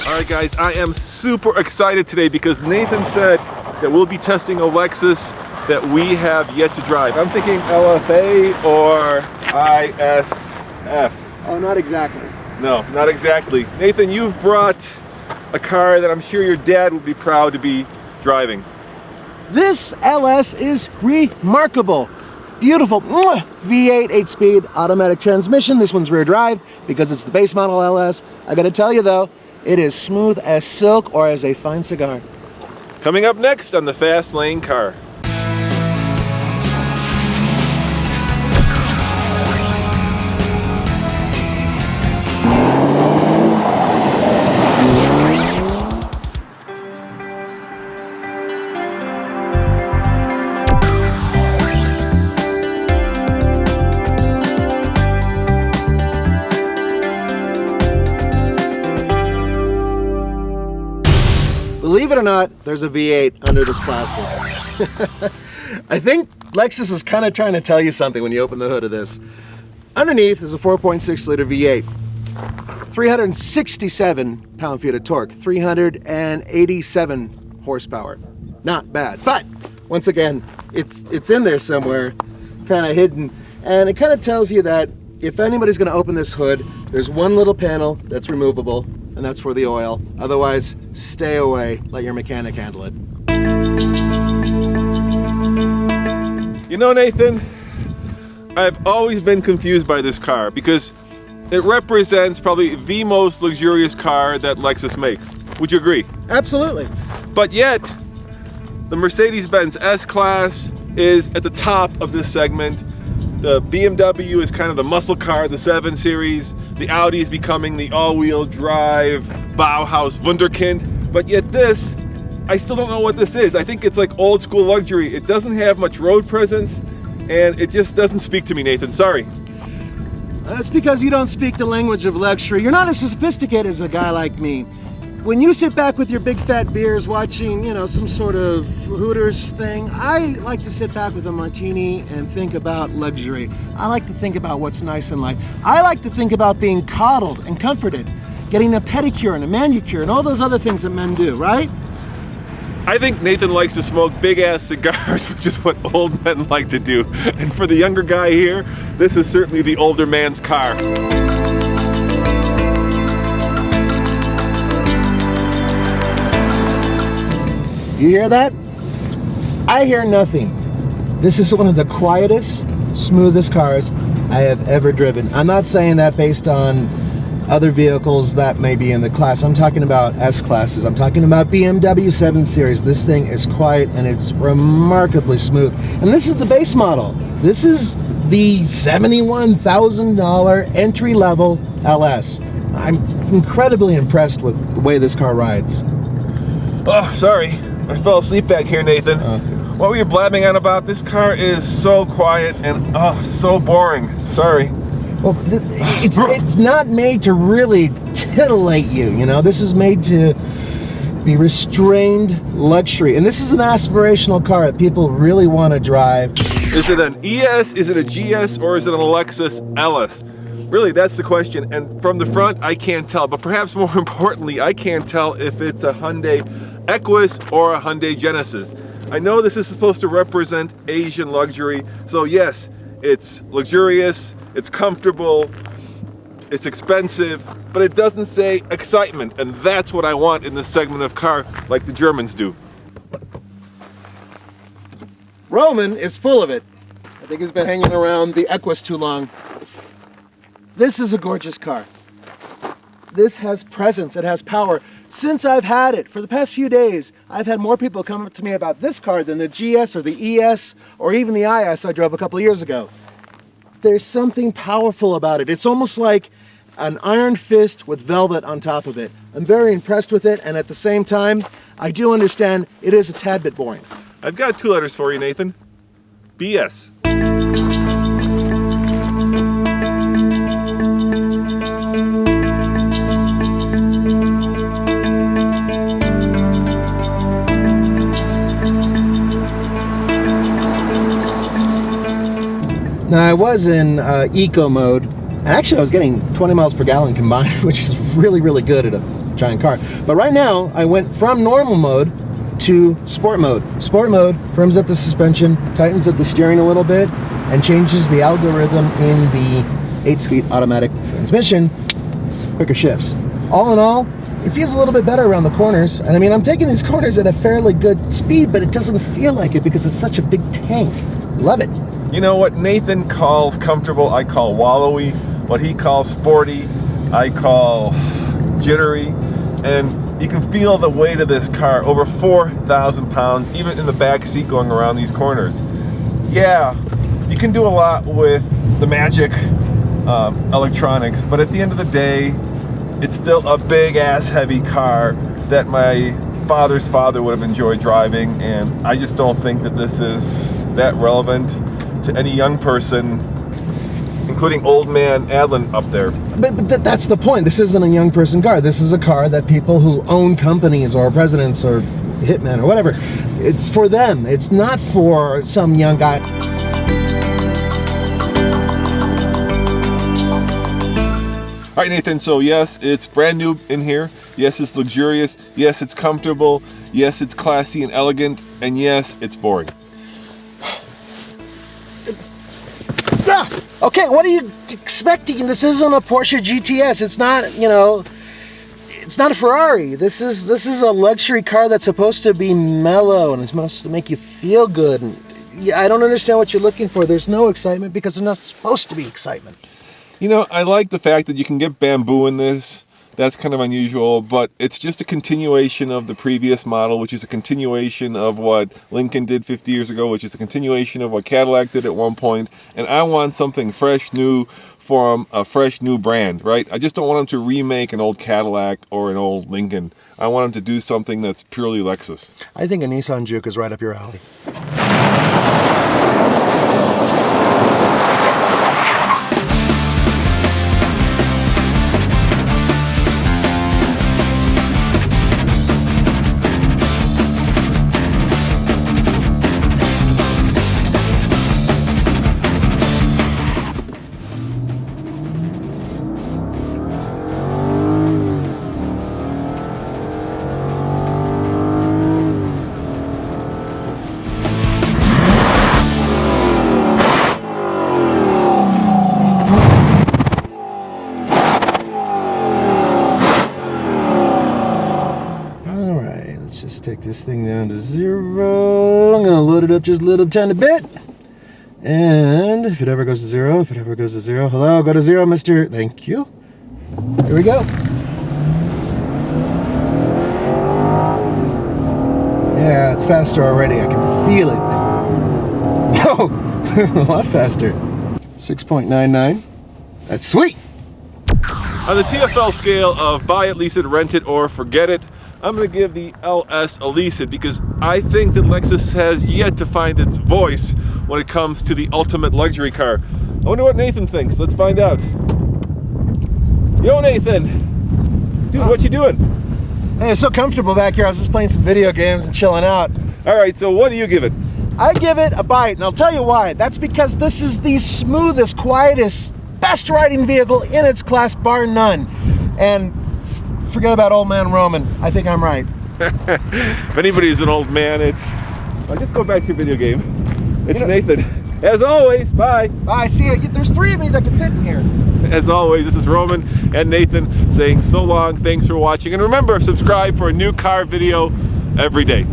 Alright guys, I am super excited today because Nathan said that we'll be testing a Lexus that we have yet to drive. I'm thinking LFA or ISF. Oh, not exactly. No, not exactly. Nathan, you've brought a car that I'm sure your dad would be proud to be driving. This LS is remarkable. Beautiful V8 8-speed automatic transmission. This one's rear drive because it's the base model LS. I gotta tell you though, it is smooth as silk or as a fine cigar. Coming up next on the Fast Lane Car. Believe it or not, there's a V8 under this plastic. I think Lexus is kind of trying to tell you something when you open the hood of this. Underneath is a 4.6 liter V8, 367 pound-feet of torque, 387 horsepower. Not bad, but once again, it's in there somewhere, kind of hidden, and it kind of tells you that if anybody's going to open this hood, there's one little panel that's removable, and that's for the oil. Otherwise, stay away, let your mechanic handle it. You know, Nathan, I've always been confused by this car because it represents probably the most luxurious car that Lexus makes. Would you agree? Absolutely. But yet, the Mercedes-Benz S-Class is at the top of this segment. The BMW is kind of the muscle car, the 7 Series. The Audi is becoming the all-wheel drive Bauhaus Wunderkind. But yet this, I still don't know what this is. I think it's like old school luxury. It doesn't have much road presence, and it just doesn't speak to me, Nathan. Sorry. That's because you don't speak the language of luxury. You're not as sophisticated as a guy like me. When you sit back with your big fat beers watching, you know, some sort of Hooters thing, I like to sit back with a martini and think about luxury. I like to think about what's nice in life. I like to think about being coddled and comforted, getting a pedicure and a manicure and all those other things that men do, right? I think Nathan likes to smoke big ass cigars, which is what old men like to do. And for the younger guy here, this is certainly the older man's car. You hear that? I hear nothing. This is one of the quietest, smoothest cars I have ever driven. I'm not saying that based on other vehicles that may be in the class. I'm talking about S-classes. I'm talking about BMW 7 Series. This thing is quiet and it's remarkably smooth. And this is the base model. This is the $71,000 entry-level LS. I'm incredibly impressed with the way this car rides. Oh, sorry. I fell asleep back here, Nathan. What were you blabbing on about? This car is so quiet and so boring. Sorry. Well, it's not made to really titillate you, you know? This is made to be restrained luxury. And this is an aspirational car that people really want to drive. Is it an ES, is it a GS, or is it an Lexus LS? Really, that's the question. And from the front, I can't tell. But perhaps more importantly, I can't tell if it's a Hyundai Equus or a Hyundai Genesis. I know this is supposed to represent Asian luxury, so yes, it's luxurious, it's comfortable, it's expensive, but it doesn't say excitement, and that's what I want in this segment of car, like the Germans do. Roman is full of it. I think he's been hanging around the Equus too long. This is a gorgeous car. This has presence, it has power. Since I've had it, for the past few days, I've had more people come up to me about this car than the GS or the ES or even the IS I drove a couple of years ago. There's something powerful about it. It's almost like an iron fist with velvet on top of it. I'm very impressed with it, and at the same time, I do understand it is a tad bit boring. I've got 2 letters for you, Nathan. BS. Now I was in eco mode, and actually I was getting 20 miles per gallon combined, which is really, really good at a giant car. But right now, I went from normal mode to sport mode. Sport mode firms up the suspension, tightens up the steering a little bit, and changes the algorithm in the 8-speed automatic transmission, quicker shifts. All in all, it feels a little bit better around the corners. And I mean, I'm taking these corners at a fairly good speed, but it doesn't feel like it because it's such a big tank. Love it. You know what Nathan calls comfortable, I call wallowy. What he calls sporty, I call jittery. And you can feel the weight of this car, over 4,000 pounds, even in the back seat going around these corners. Yeah, you can do a lot with the magic electronics, but at the end of the day, it's still a big ass heavy car that my father's father would have enjoyed driving, and I just don't think that this is that relevant to any young person, including old man Adlin up there. But that's the point. This isn't a young person car. This is a car that people who own companies or presidents or hitmen or whatever, it's for them. It's not for some young guy. All right, Nathan, so yes, it's brand new in here. Yes, it's luxurious. Yes, it's comfortable. Yes, it's classy and elegant. And yes, it's boring. Okay, what are you expecting? This isn't a Porsche GTS. It's not, you know, it's not a Ferrari. This is a luxury car that's supposed to be mellow and it's supposed to make you feel good. And yeah, I don't understand what you're looking for. There's no excitement because there's not supposed to be excitement. You know, I like the fact that you can get bamboo in this. That's kind of unusual, but it's just a continuation of the previous model, which is a continuation of what Lincoln did 50 years ago, which is a continuation of what Cadillac did at one point. And I want something fresh, new from a fresh, new brand, right? I just don't want them to remake an old Cadillac or an old Lincoln. I want them to do something that's purely Lexus. I think a Nissan Juke is right up your alley. Just take this thing down to 0. I'm gonna load it up just a little tiny bit. And if it ever goes to 0, hello, go to 0, mister. Thank you. Here we go. Yeah, it's faster already. I can feel it. Oh, a lot faster. 6.99. That's sweet. On the TFL scale of buy it, lease it, rent it, or forget it, I'm going to give the LS a lease it because I think that Lexus has yet to find its voice when it comes to the ultimate luxury car. I wonder what Nathan thinks. Let's find out. Yo, Nathan. Dude, what you doing? Hey, it's so comfortable back here. I was just playing some video games and chilling out. All right, so what do you give it? I give it a bite, and I'll tell you why. That's because this is the smoothest, quietest, best riding vehicle in its class, bar none. And forget about old man Roman. I think I'm right. If anybody's an old man, it's... I'll just go back to your video game. It's Nathan. As always, bye. Bye, see you. There's 3 of me that can fit in here. As always, this is Roman and Nathan saying so long. Thanks for watching. And remember, subscribe for a new car video every day.